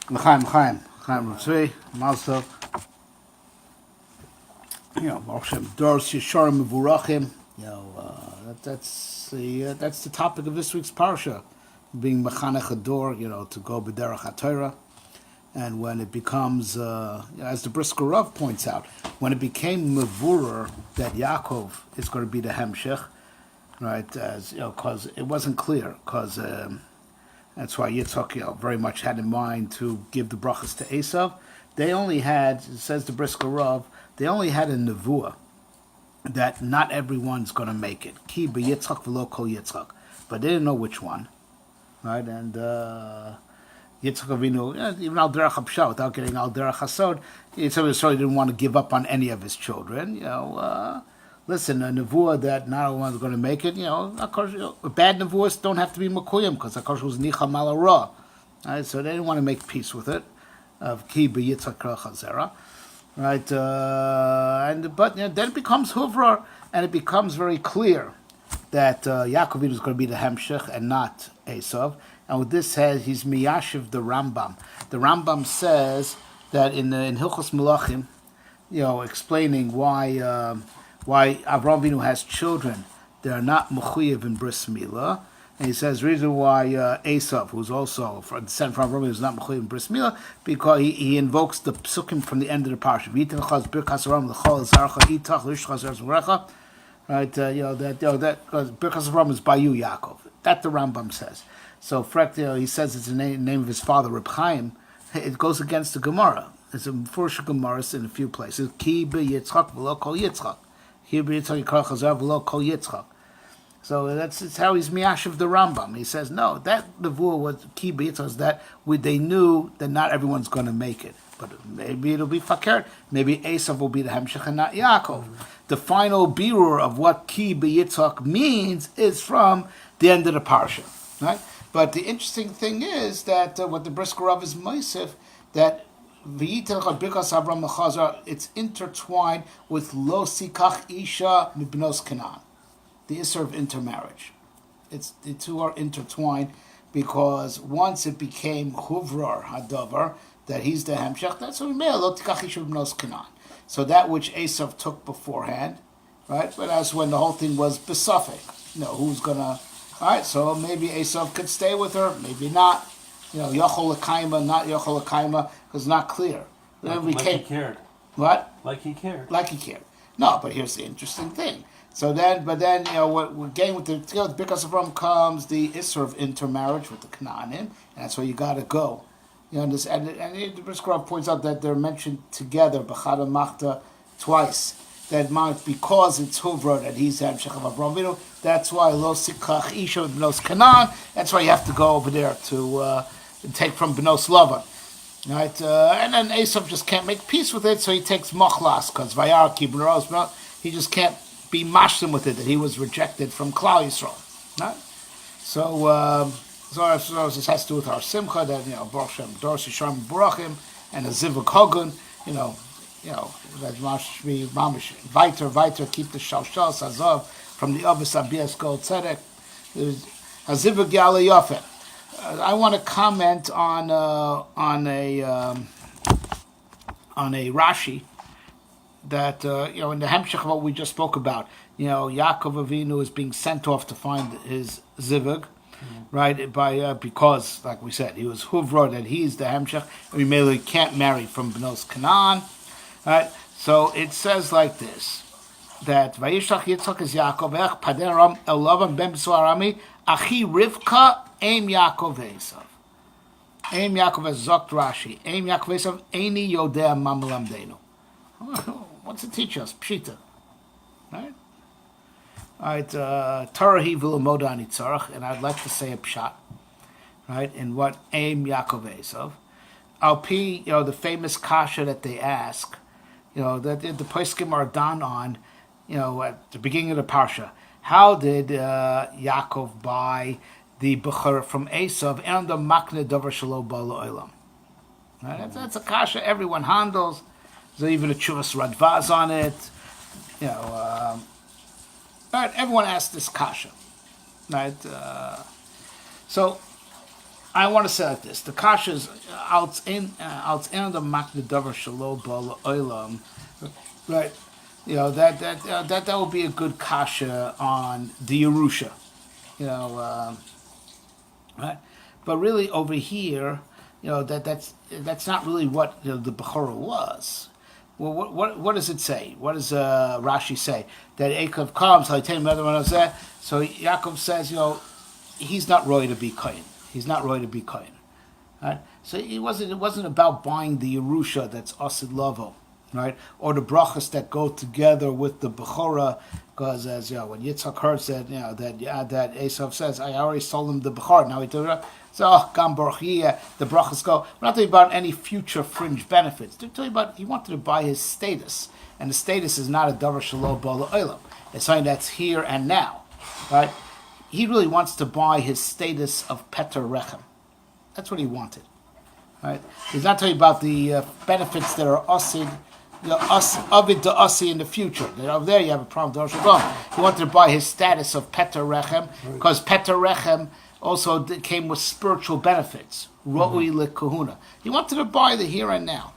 Chaim Tzvi, Malsov. Baruch Shem Doros Yesharim Mevurachim. That's the topic of this week's parsha, being Mechanech Ador. To go b'derech HaTorah, and when it becomes, as the Brisker Rav points out, when it became Mevurer that Yaakov is going to be the Hemshech, right? As because it wasn't clear, because that's why Yitzchak very much had in mind to give the brachas to Eisav. They only had, says the Brisker Rav, they only had a nevuah that not everyone's going to make it. Ki b'Yitzchak v'lo kol Yitzchak, but they didn't know which one, right? And Yitzchak Avinu, even al derech hapshat, without getting al derech hasod, Yitzchak didn't want to give up on any of his children. Listen, a nevuah that not everyone's going to make it. Of course, bad nevuahs don't have to be makuyim because of course it was nicham ala ra, right? So they didn't want to make peace with it. Of ki b'Yitzchak chazera. Right, but then it becomes Huvra, and it becomes very clear that Yaakov is going to be the Hemshech and not Eisav. And with this says he's miyashiv the Rambam. The Rambam says that in Hilchos Melachim, explaining why Avraham Avinu has children, they are not mechuyev in bris milah. And he says the reason why Eisav, who's also descended from Avraham, is not mechuyev in bris milah, because he invokes the psukim from the end of the parsha. Right, that because Birkas Avraham is by you, Yaakov. That the Rambam says. So he says it's the name of his father, Reb Chaim. It goes against the Gemara. It's a first Gemara in a few places. Ki b'Yitzchak v'lo kol Yitzchak. Ki b'Yitzchak yikra chazar v'lo kol Yitzchak. So that's how he's miyashiv the Rambam. He says, no, that nevuah was ki b'Yitzchak, that they knew that not everyone's going to make it. But maybe it'll be fakir. Maybe Eisav will be the Hemshech and not Yaakov. The final birur of what ki b'Yitzchak means is from the end of the parsha. Right? But the interesting thing is that what the Brisker Rav is Meisif, that it's intertwined with lo sikach isha mibnos Canaan, the Isser of intermarriage. The two are intertwined because once it became Huvrar Hadavar, that he's the Hemshech, that's what we made, lo tikach isha mibnos Canaan. So that which Eisav took beforehand, right? But as when the whole thing was besafek, who's gonna. All right, so maybe Eisav could stay with her, maybe not. Yochol L'kaima, not Yochol L'kaima, because it's not clear. Like he cared. What? Like he cared. Like he cared. No, but here's the interesting thing. So then, what we're getting with the because from comes the Isser of intermarriage with the Canaanim, and that's where you got to go. And the Brisker Rav points out that they're mentioned together, B'chada Machta, twice. That might because it's Huvra that he's Hemshech of Avraham Avinu. That's why Lo Sikach Isha B'nos Canaan. That's why you have to go over there to take from B'nos Lavan, right? And then Eisav just can't make peace with it, so he takes Machlas because Vayar Kibun he just can't be mashlim with it that he was rejected from Klal Yisrael, right? So this has to do with our Simcha that Baruch Shem Doros Yesharim Mevurachim and a Zivuk Hogun, that mamish weiter keep the shalshal sazav from the Avis Abias Gold Tzedek. There's Hazivug Yala Yafet. I want to comment on a Rashi that in the Hemshech of what we just spoke about. Yaakov Avinu is being sent off to find his Zivug. Right, because, like we said, he was Huvra, that he's the Hemshech, and we merely can't marry from B'nos Canaan. Right, so it says like this: that Vayishlach Yitzchak is Yaakov ech paden ram el Lavan ben B'sua Arami achi Rivka aim Yaakov Eisav aim Yaakov es zokt Rashi aim Yaakov Eisav eini yodea mamalamdenu. What's it teach us? Pshita, right? All right, Torah he v'lamod ani tzarach, and I'd like to say a pshat, right? In what aim Yaakov Eisav, al pi, the famous kasha that they ask. That the poskim are done on, at the beginning of the parsha. How did Yaakov buy the bechor from Eisav and the makne davar shelo ba la'olam? Right, that's a kasha everyone handles. There's even a chuvas radvaz on it. Right, everyone asks this kasha. Right, so I want to say like this: the kasha is out in the makna davar shelo bal olam, right? That would be a good kasha on the Yerusha, right? But really over here, that's not really what the Bechorah was. Well, what does it say? What does Rashi say? That Eisav comes, so Yaakov says, he's not ready to be Kohen. He's not ready to be Kohen. Right? So it wasn't about buying the Yerusha that's Asid Lavo, right? Or the brachas that go together with the Bechorah, because as when Yitzchak heard said, that Eisav says, I already sold him the Bechorah. Now he told him, so Gam Baruch the brachas go. We're not talking about any future fringe benefits. They're talking about he wanted to buy his status, and the status is not a davar shelo ba'al olam. It's something that's here and now, right? He really wants to buy his status of Peter Rechem. That's what he wanted, right? He's not talking about the benefits that are asid, avid to asi in the future. Over there you have a problem. He wanted to buy his status of Peter Rechem because Peter Rechem also came with spiritual benefits. Ro'ui lekahuna. He wanted to buy the here and now.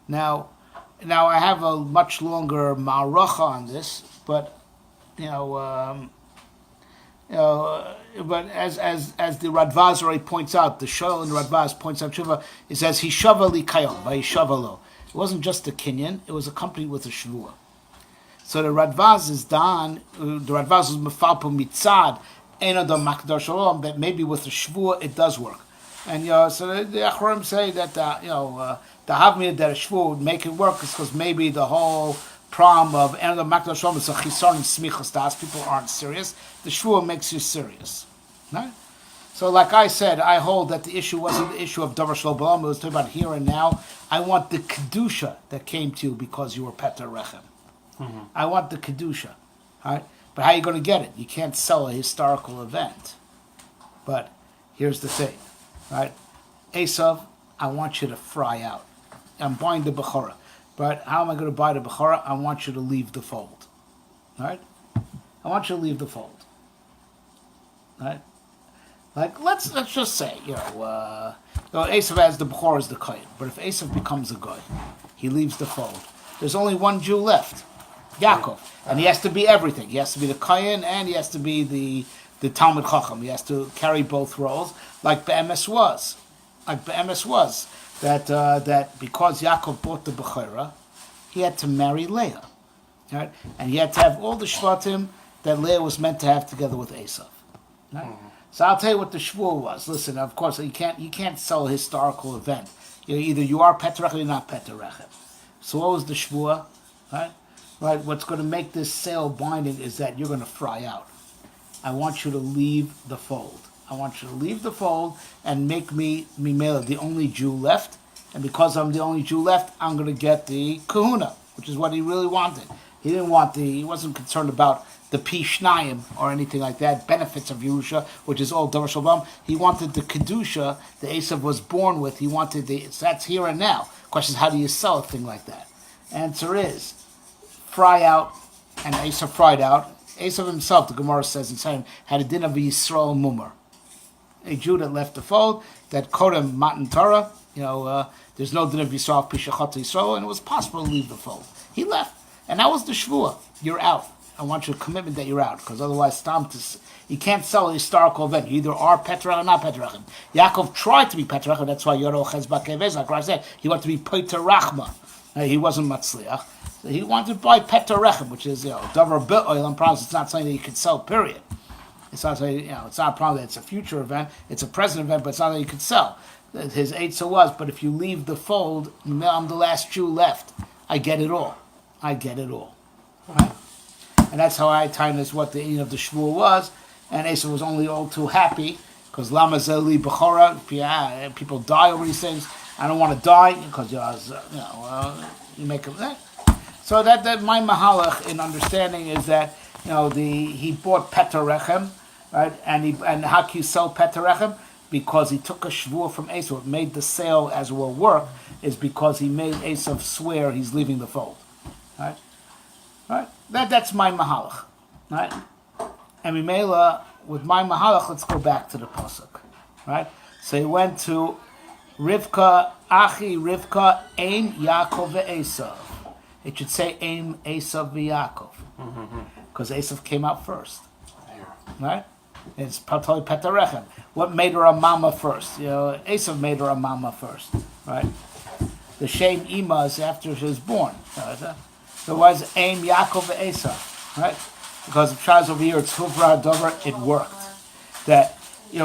Now I have a much longer ma'aracha on this, but but as the Radvaz already points out, the Shol in the Radvaz points out Shuvah, it says Hishava li kayom, vayishava. It wasn't just a kinyan; it was accompanied with a shvuah. So the Radvaz is done. The Radvaz is mefalpo mitzad. That maybe with the shvuah it does work, and so the Acharim say that the havmir that a shvuah would make it work is because maybe the whole problem of Enod Makdash Shalom is a chisaron smichas das. People aren't serious. The shvuah makes you serious, right? So, like I said, I hold that the issue wasn't the issue of davar shelo b'olam. It was talking about here and now. I want the kedusha that came to you because you were Peter Rechem. Mm-hmm. I want the kedusha, all right? But how are you going to get it? You can't sell a historical event. But here's the thing, right? Eisav, I want you to fry out. I'm buying the Bechorah. But how am I going to buy the Bechorah? I want you to leave the fold. All right? I want you to leave the fold. All right? Like, let's just say, Eisav as the Bechorah is the Kohen. But if Eisav becomes a guy, he leaves the fold. There's only one Jew left. Yaakov, and he has to be everything. He has to be the Kohen, and he has to be the Talmud Chacham. He has to carry both roles, like Be'emes was. That because Yaakov bought the Bechorah, he had to marry Leah, right? And he had to have all the shvatim that Leah was meant to have together with Eisav. Right? Mm-hmm. So I'll tell you what the shvuah was. Listen, of course, you can't sell a historical event. Either you are Peter Rechem or you're not Peter Rechem. So what was the shvuah? Right, what's going to make this sale binding is that you're going to fry out. I want you to leave the fold. I want you to leave the fold and make me Mimela the only Jew left. And because I'm the only Jew left, I'm going to get the kahuna, which is what he really wanted. He wasn't concerned about the Pishnayim or anything like that, benefits of Yerusha, which is all Davar Shalom. He wanted the Kedusha the Eisav was born with. He wanted that's here and now. Question is, how do you sell a thing like that? Answer is, fry out, and Eisav fried out. Eisav himself, the Gemara says in Sayim, had a din of Yisrael Mumar. A Jew that left the fold, that Kodem Matan Torah, there's no din of Yisrael, Pishachot Yisrael, and it was possible to leave the fold. He left. And that was the Shvuah. You're out. I want your commitment that you're out, because otherwise, you can't sell a historical event. You either are Petrach or not Petrach. Yaakov tried to be Petrach, that's why Yoro Chezba Kevez, like I said, he wanted to be Peter Rachma. He wasn't Matzliach. So he wanted to buy Peter Rechem, which is, Davar B'olam promise. It's not something that you can sell, period. It's not something, it's not a problem that it's a future event, it's a present event, but it's not that you could sell. His Eitzah was, but if you leave the fold, I'm the last Jew left. I get it all. Right? And that's how I time is what the end of the Shvuah was. And Eisav was only all too happy, because Lama Zeli Bechorah, people die over these things. I don't want to die, because you make them. So that my mahalach in understanding is that he bought Peter Rechem, right? And how can you sell Peter Rechem? Because he took a shvuah from Eisav. What made the sale as will work is because he made Eisav swear he's leaving the fold, right? Right. That's my mahalach, right? And Mimela, with my mahalach, let's go back to the pasuk, right? So he went to Rivka, Achi, Rivka, Aim, Yaakov, Eisav. It should say Aim, Eisav, Yaakov. Because Eisav came out first. Right? It's Patoli Petarechem. What made her a mama first? Eisav made her a mama first. Right? The Shem Ima is after she was born. There was Aim, Yaakov, Eisav. Right? Because of Shaz over here, it's Huvra Dover, it worked. That,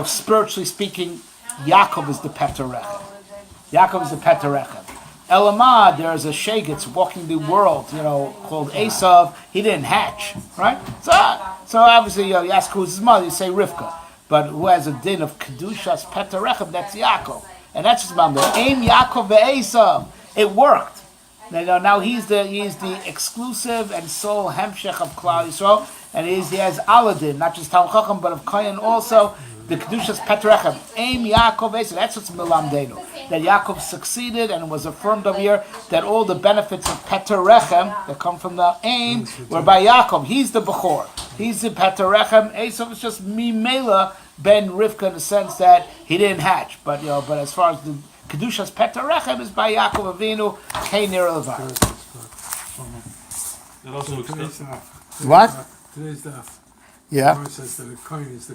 spiritually speaking, Yaakov is the Petarechem. Yaakov is the Petarechem. Elamah, there's a Shegitz walking the world, called Eisav. He didn't hatch, right? So obviously, you ask who's his mother, you say Rivka. But who has a din of Kedushas Petarechem, that's Yaakov. And that's his mom. Aim Yaakov ve'Eisav. It worked. Now he's the exclusive and sole hemshech of Klal Yisrael, and he has Aladin, not just Talmud Chacham, but of Kohen also. The Kedushas Petarechem, Aim Yaakov Eisav. That's what's Milamdenu. That Yaakov succeeded, and it was affirmed over here that all the benefits of Petarechem that come from the Aim were by Yaakov. He's the Bechor. He's the Petarechem. Eisav is just Mimela ben Rivka in the sense that he didn't hatch. But as far as the Kedushas Petarechem is by Yaakov Avinu, Keiner Levar. It also Today's daf. What? Today's daf. Yeah. It says that a coin is the